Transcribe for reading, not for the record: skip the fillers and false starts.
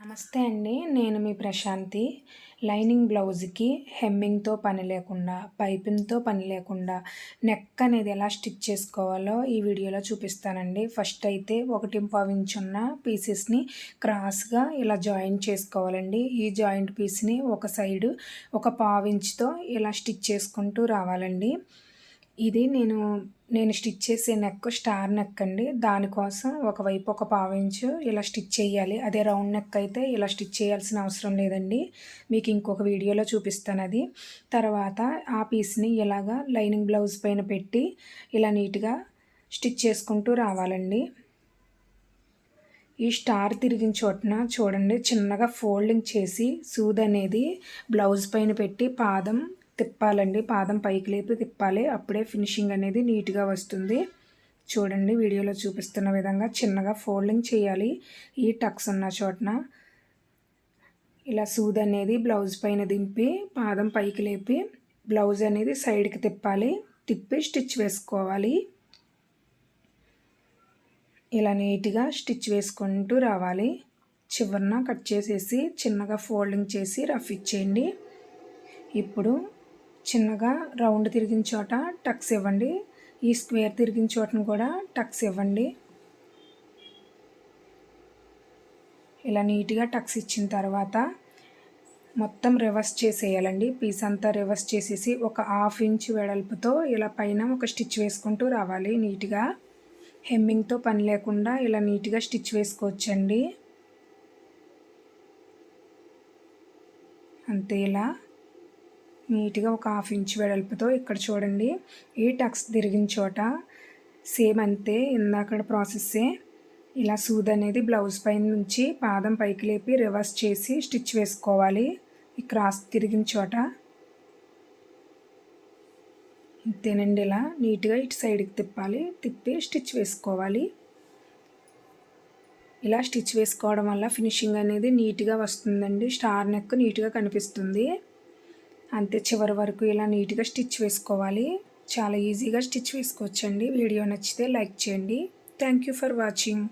నమస్తే అండి. నేను మీ ప్రశాంతి. లైనింగ్ బ్లౌజ్‌కి హెమ్మింగ్‌తో పని లేకుండా, పైపింగ్‌తో పని లేకుండా నెక్ అనేది ఎలా స్టిచ్ చేసుకోవాలో ఈ వీడియోలో చూపిస్తానండి. ఫస్ట్ అయితే 1.25 ఇంచ్ ఉన్న పీసెస్‌ని క్రాస్‌గా ఇలా జాయింట్ చేసుకోవాలండి. ఈ జాయింట్ పీస్‌ని ఒక సైడు ఒక 1/2 ఇంచ్‌తో ఇలా స్టిచ్ చేసుకుంటూ రావాలండి. ఇది నేను స్టిచ్ చేసే నెక్ స్టార్ నెక్ అండి. దానికోసం ఒకవైపు ఒక 1/2 ఇంచు ఇలా స్టిచ్ చేయాలి. అదే రౌండ్ నెక్ అయితే ఇలా స్టిచ్ చేయాల్సిన అవసరం లేదండి. మీకు ఇంకొక వీడియోలో చూపిస్తాను అది. తర్వాత ఆ పీస్‌ని ఇలాగా లైనింగ్ బ్లౌజ్ పైన పెట్టి ఇలా నీట్‌గా స్టిచ్ చేసుకుంటూ రావాలండి. ఈ స్టార్ తిరిగిన చోటున చూడండి చిన్నగా ఫోల్డింగ్ చేసి సూదనేది బ్లౌజ్ పైన పెట్టి పాదం తిప్పాలండి. పాదం పైకి లేపి తిప్పాలి. అప్పుడే ఫినిషింగ్ అనేది నీట్‌గా వస్తుంది. చూడండి వీడియోలో చూపిస్తున్న విధంగా చిన్నగా ఫోల్డింగ్ చేయాలి. ఈ టక్స్ ఉన్న చోటున ఇలా సూది అనేది బ్లౌజ్ పైన దింపి పాదం పైకి లేపి బ్లౌజ్ అనేది సైడ్కి తిప్పాలి. తిప్పి స్టిచ్ వేసుకోవాలి. ఇలా నీట్‌గా స్టిచ్ వేసుకుంటూ రావాలి. చివరన కట్ చేసేసి చిన్నగా ఫోల్డింగ్ చేసి రఫ్ ఇచ్చేయండి. ఇప్పుడు చిన్నగా రౌండ్ తిరిగిన చోట టక్స్ ఇవ్వండి. ఈ స్క్వేర్ తిరిగిన చోటను కూడా టక్స్ ఇవ్వండి. ఇలా నీట్‌గా టక్స్ ఇచ్చిన తర్వాత మొత్తం రివర్స్ చేసేయాలండి. పీస్ అంతా రివర్స్ చేసేసి ఒక 1/2 ఇంచ్ వెడల్పుతో ఇలా పైన ఒక స్టిచ్ వేసుకుంటూ రావాలి నీట్‌గా. హెమ్మింగ్‌తో పని లేకుండా ఇలా నీట్‌గా స్టిచ్ వేసుకోవచ్చండి. అంతే ఇలా నీట్‌గా ఒక 1/2 ఇంచ్ వెడల్పుతో ఇక్కడ చూడండి ఈ టక్స్ తిరిగిన చోట సేమ్ అంతే ఇందాకడ ప్రాసెస్సే. ఇలా సూది అనేది బ్లౌజ్ పైన నుంచి పాదం పైకి లేపి రివర్స్ చేసి స్టిచ్ వేసుకోవాలి. ఈ క్రాస్ తిరిగిన చోట ఇంతేనండి. ఇలా నీట్‌గా ఇటు సైడ్కి తిప్పాలి. తిప్పి స్టిచ్ వేసుకోవాలి. ఇలా స్టిచ్ వేసుకోవడం వల్ల ఫినిషింగ్ అనేది నీట్‌గా వస్తుందండి. స్టార్ నెక్ నీట్‌గా కనిపిస్తుంది. అంతే చివరి వరకు ఇలా నీట్‌గా స్టిచ్ వేసుకోవాలి. చాలా ఈజీగా స్టిచ్ వేసుకోవచ్చండి. వీడియో నచ్చితే లైక్ చేయండి. Thank you for watching.